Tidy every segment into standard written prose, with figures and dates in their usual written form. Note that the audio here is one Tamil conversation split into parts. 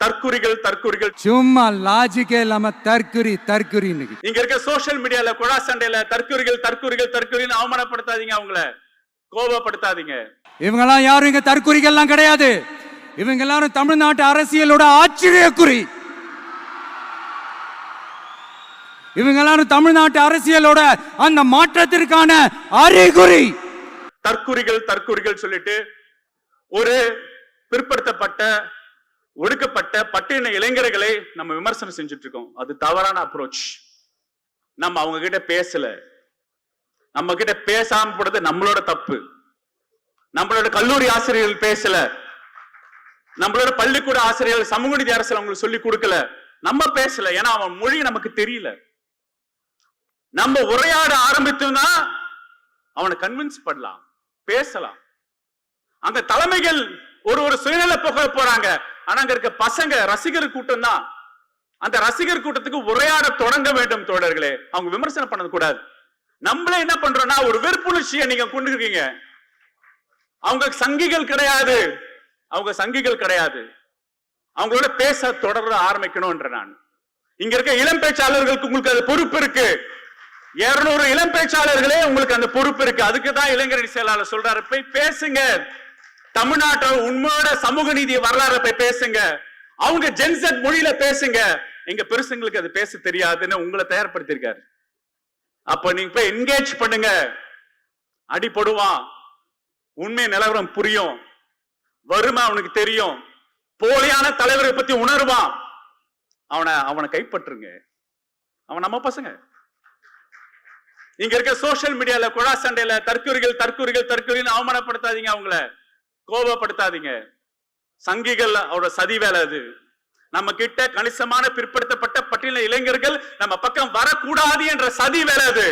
தற்குறிகள் தற்குறிகள் சும்மா லாஜிக்கே இல்லாம தற்குறி தற்குறி. இங்க இருக்க சோசியல் மீடியால குழா சண்டையில தற்குறிகள் தற்குறிகள் தற்குறின்னு அவமானப்படுத்தாதீங்க, அவங்கள கோபப்படுத்தாதீங்க. இவங்க எல்லாம் யாரும் இங்க தற்குறிகள் எல்லாம் கிடையாது. இவங்க எல்லாரும் தமிழ்நாட்டு அரசியலோட ஆச்சரியக்குறி. இவங்க எல்லாரும் தமிழ்நாட்டு அரசியலோட அந்த மாற்றத்திற்கான அறிகுறி. தற்குறிகள் தற்குறிகள் சொல்லிட்டு ஒரு பிற்படுத்தப்பட்ட ஒடுக்கப்பட்ட பட்டியலின இளைஞர்களை நம்ம விமர்சனம் செஞ்சுட்டு இருக்கோம். அது தவறான அப்ரோச். நம்ம அவங்க கிட்ட பேசல, நம்ம கிட்ட பேசாம போறது நம்மளோட தப்பு. நம்மளோட கல்லூரி ஆசிரியர்கள் பேசல, நம்மளோட பள்ளிக்கூட ஆசிரியர்கள் சமூக நீதி அரசியல் அவங்களுக்கு சொல்லி கொடுக்கல, நம்ம பேசல. ஏன்னா அவன் மொழி நமக்கு தெரியல. நம்ம உரையாட ஆரம்பித்தோம்னா அவனை கன்வின்ஸ் பண்ணலாம், பேசலாம். அங்க தலைமைகள் ஒரு சுயநல போக போறாங்க. ஆனா அங்க இருக்க பசங்க ரசிகர் கூட்டம் தான். அந்த ரசிகர் கூட்டத்துக்கு உரையாட தொடங்க வேண்டும் தோழர்களே. அவங்க விமர்சனம் பண்ணது கூடாது. நம்மளே என்ன பண்றோம்னா ஒரு வெறுப்புணர்ச்சியை நீங்க கொண்டு இருக்கீங்க. அவங்க சங்கிகள் கிடையாது, அவங்க சங்கிகள் கிடையாது. அவங்களோட பேச தொடர ஆரம்பிக்கணும்ன்ற நான் இங்க இருக்க இளம் பேச்சாளர்களுக்கு உங்களுக்கு அது பொறுப்பு இருக்கு. 200 இளம் பேச்சாளர்களே உங்களுக்கு அந்த பொறுப்பு இருக்கு. அதுக்குதான் இளைஞரணி செயலாளர் சொல்றாரு, போய் பேசுங்க. தமிழ்நாட்டை உண்மையோட சமூக நீதி வரலாறு போய் பேசுங்க. அவங்க ஜென்செட் மொழியில பேசுங்க. எங்க பெருசுங்களுக்கு அது பேச தெரியாதுன்னு உங்களை தயார்படுத்திருக்காரு. அப்ப நீங்க போய் என்கேஜ் பண்ணுங்க. அடிபடுவான், உண்மை நிலவரம் புரியும், வறுமை அவனுக்கு தெரியும், போலியான தலைவரை பத்தி உணர்வான். அவனை கைப்பற்றுங்க. அவன் நம்ம பசங்க. இங்க இருக்க சோசியல் மீடியால குழா சண்டையில தற்குறிகள் தற்குறிகள் தற்குறின்னு அவமானப்படுத்தாதீங்க, அவங்கள கோபப்படுத்தாதீங்க. சங்கிகள் அவரோட சதி வேலை அது. நம்ம கிட்ட கணிசமான பிற்படுத்தப்பட்ட பட்டியலின இளைஞர்கள் நம்ம பக்கம் வரக்கூடாது என்ற சதி வேலை அது.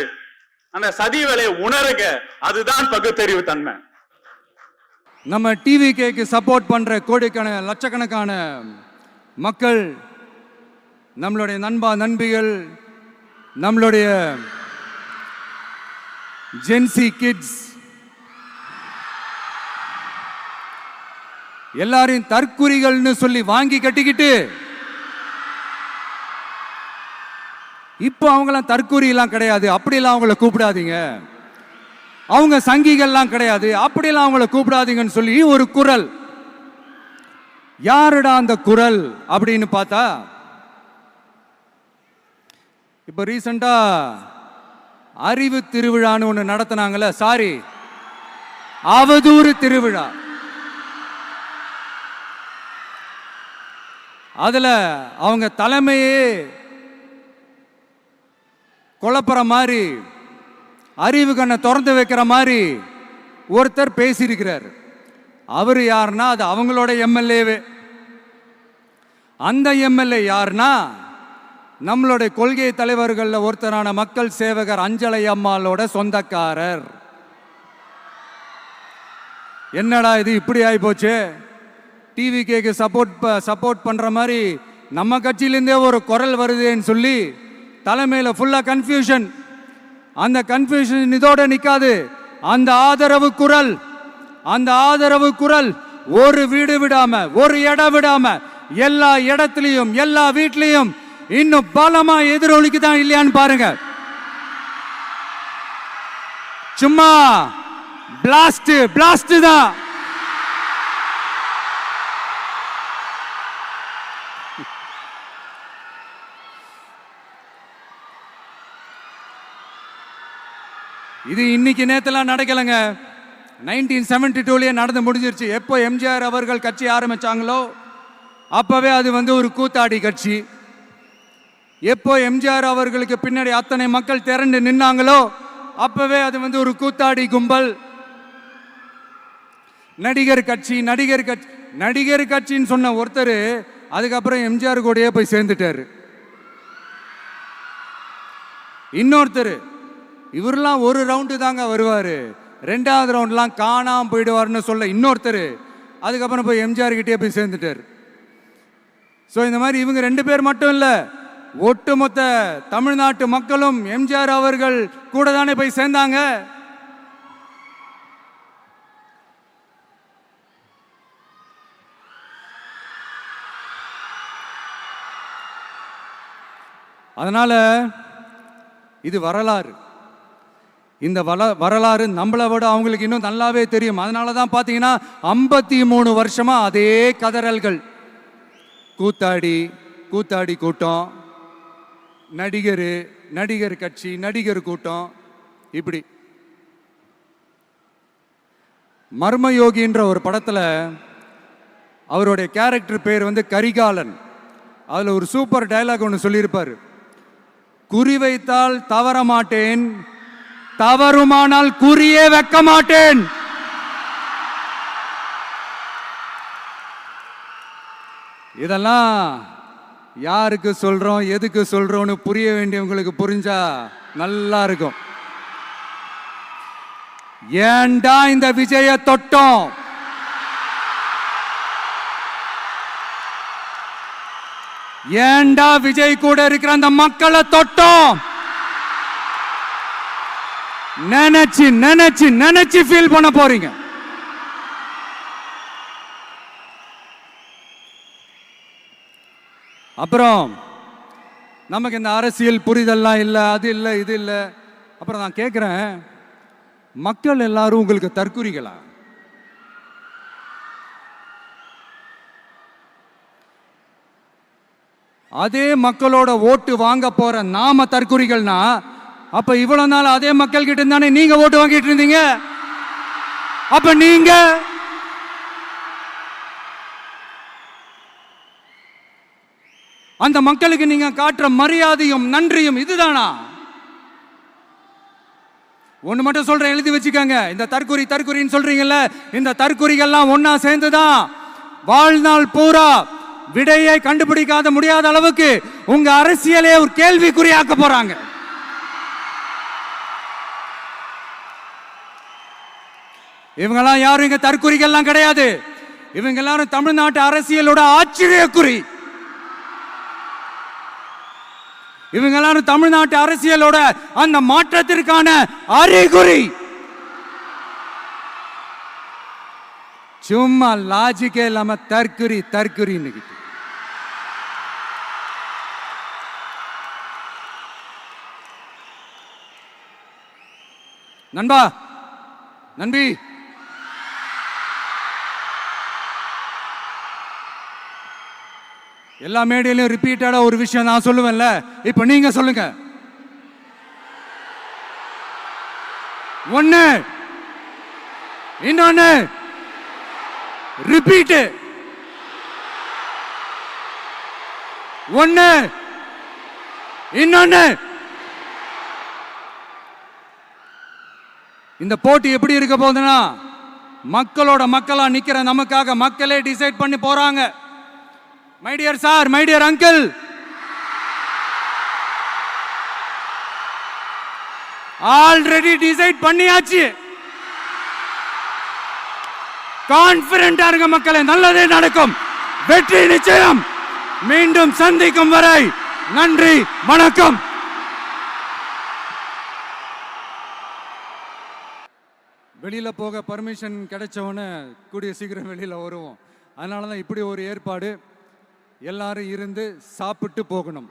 அந்த சதி வேலையை உணருங்க. அதுதான் பகுத்தறிவு தன்மை. நம்ம டிவிகேக்கு சப்போர்ட் பண்ற கோடிக்கணக்கான லட்சக்கணக்கான மக்கள், நம்மளுடைய நண்பா நண்பிகள், நம்மளுடைய ஜென்சி கிட்ஸ் எல்லாரையும் தற்குறிகள்னு சொல்லி வாங்கி கட்டிக்கிட்டு இப்போ அவங்களாம் தற்குறி எல்லாம் கிடையாது, அப்படிலாம் அவங்கள கூப்பிடாதீங்க. அவங்க சங்கிகள்லாம் கிடையாது, அப்படிலாம் அவங்கள கூப்பிடாதீங்கன்னு சொல்லி ஒரு குரல். யாருடா அந்த குரல் அப்படின்னு பார்த்தா, இப்போ ரீசண்டா அறிவு திருவிழான்னு ஒன்று நடத்தினாங்கல்ல, சாரி அவதூறு திருவிழா. அதுல அவங்க தலைமையே குழப்பற மாதிரி, அறிவு கண்ணை திறந்து வைக்கிற மாதிரி ஒருத்தர் பேசியிருக்கிறார். அவர் யாருன்னா அது அவங்களோட எம்எல்ஏவே. அந்த எம்எல்ஏ யாருன்னா நம்மளுடைய கொள்கை தலைவர்கள் ஒருத்தரான மக்கள் சேவகர் அஞ்சலை அம்மாளோட சொந்தக்காரர். என்னடா இது இப்படி ஆகி போச்சு? டிவிகேக்கு சப்போர்ட் பண்ற மாதிரி நம்ம கட்சியிலேருந்தே ஒரு குரல் வருதுன்னு சொல்லி தலைமையில் ஃபுல்லா கன்ஃபியூஷன். அந்த கன்ஃபியூஷன் இதோட நிற்காது. அந்த ஆதரவு குரல் ஒரு வீடு விடாம, ஒரு இடம் விடாம, எல்லா இடத்துலையும் எல்லா வீட்லையும் இன்னும் பலமா எதிரொலிக்குதான் இல்லையான்னு பாருங்க. சும்மா பிளாஸ்ட் தான். இது இன்னைக்கு நேத்தெல்லாம் நடக்கலைங்க. 1972லயே நடந்து முடிஞ்சிருச்சு. எப்போ எம்ஜிஆர் அவர்கள் கட்சி ஆரம்பிச்சாங்களோ அப்பவே அது ஒரு கூத்தாடி கட்சி. எப்போ எம்ஜிஆர் அவர்களுக்கு பின்னாடி அத்தனை மக்கள் திரண்டு நின்னாங்களோ அப்பவே அது ஒரு கூத்தாடி கும்பல். நடிகர் கட்சின்னு சொன்ன ஒருத்தர் அதுக்கப்புறம் எம்ஜிஆர் கூடயே போய் சேர்ந்துட்டாரு. இன்னொருத்தர் இவரெல்லாம் ஒரு ரவுண்டு தாங்க வருவாரு, 2வது ரவுண்ட்லாம் காணாம போயிடுவார்னு சொல்ல இன்னொருத்தர் அதுக்கப்புறம் போய் எம்ஜிஆர் கிட்டே போய் சேர்ந்துட்டார். ஸோ இந்த மாதிரி இவங்க 2 பேர் மட்டும் இல்லை, ஒட்டுமொத்த தமிழ்நாட்டு மக்களும் எம்ஜிஆர் அவர்கள் கூட தானே போய் சேர்ந்தாங்க. அதனால இது வரலாறு. இந்த வரலாறு நம்மளை விட அவங்களுக்கு இன்னும் நல்லாவே தெரியும். அதனால தான் பார்த்தீங்கன்னா 53 வருஷமா அதே கதறல்கள். கூத்தாடி கூட்டம், நடிகர் கட்சி, நடிகர் கூட்டம், இப்படி. மர்மயோகின்ற ஒரு படத்துல அவருடைய கேரக்டர் பேர் வந்து கரிகாலன். அதுல ஒரு சூப்பர் டயலாக் ஒன்று சொல்லியிருப்பார். குறி வைத்தால் தவற மாட்டேன், தவறுமானால் குறியே வைக்க மாட்டேன். இதெல்லாம் யாருக்கு சொல்றோம், எதுக்கு சொல்றோம்னு புரிய வேண்டியவங்களுக்கு புரிஞ்சா நல்லா இருக்கும். ஏண்டா இந்த விஜய தொட்டோம், ஏண்டா விஜய் கூட இருக்கிற அந்த மக்களை தொட்டோம், நினைச்சு நினைச்சு நினைச்சு ஃபீல் பண்ண போறீங்க. அப்புறம் நமக்கு இந்த அரசியல் புரிதல்லாம் இல்லை, அது இல்லை, இது இல்லை. அப்புறம் நான் கேட்குறேன், மக்கள் எல்லாரும் உங்களுக்கு தற்குறிகளா? அதே மக்களோட ஓட்டு வாங்க போற நாம தற்குறிகள்னா, அப்ப இவ்வளவு நாள் அதே மக்கள் கிட்ட தானே நீங்க ஓட்டு வாங்கிட்டு இருந்தீங்க. அப்ப நீங்க அந்த மக்களுக்கு நீங்க காட்டுற மரியாதையும் நன்றியும் இதுதானா? ஒண்ணு மட்டும் சொல்றேன், எழுதி வச்சுக்கோங்க. இந்த தற்குறின்னு சொல்றீங்கல்ல, இந்த தற்குறிகள்லாம் ஒன்னா சேர்ந்துதான் வாழ்நாள் பூரா விடையை கண்டுபிடிக்காத முடியாத அளவுக்கு உங்க அரசியலே ஒரு கேள்விக்குறியாக்க போறாங்க. இவங்கெல்லாம் யாரும் இங்க தற்குறிகள்லாம் கிடையாது. இவங்க எல்லாரும் தமிழ்நாட்டு அரசியலோட ஆச்சரியக்குறி. இவங்க எல்லாரும் தமிழ்நாட்டு அரசியலோட அந்த மாற்றத்திற்கான அறிகுறி. சும்மா லாஜிக்கே இல்லாம தற்குறி. நண்பா, நண்பி, எல்லா மேடையிலும் ரிப்பீட்டடா ஒரு விஷயம் நான் சொல்லுவேன்ல, இப்ப நீங்க சொல்லுங்க. ஒண்ணு, இன்னொன்னு, ரிப்பீட். ஒண்ணு, இன்னொன்னு. இந்த போட்டி எப்படி இருக்க போகுதுன்னா, மக்களோட மக்களா நிக்கிற நமக்காக மக்களே டிசைட் பண்ணி போறாங்க. My dear sir, my dear uncle, already decide பண்ணியாச்சு. கான்பிடென்டா இருக்க மக்களே, நல்லதே நடக்கும், வெற்றி நிச்சயம். மீண்டும் சந்திக்கும் வரை நன்றி, வணக்கம். வெளியில போக பர்மிஷன் கிடைச்சவொன்னே கூடிய சீக்கிரம் வெளியில வருவோம். அதனால தான் இப்படி ஒரு ஏற்பாடு. எல்லாரும் இருந்து சாப்பிட்டு போகணும்.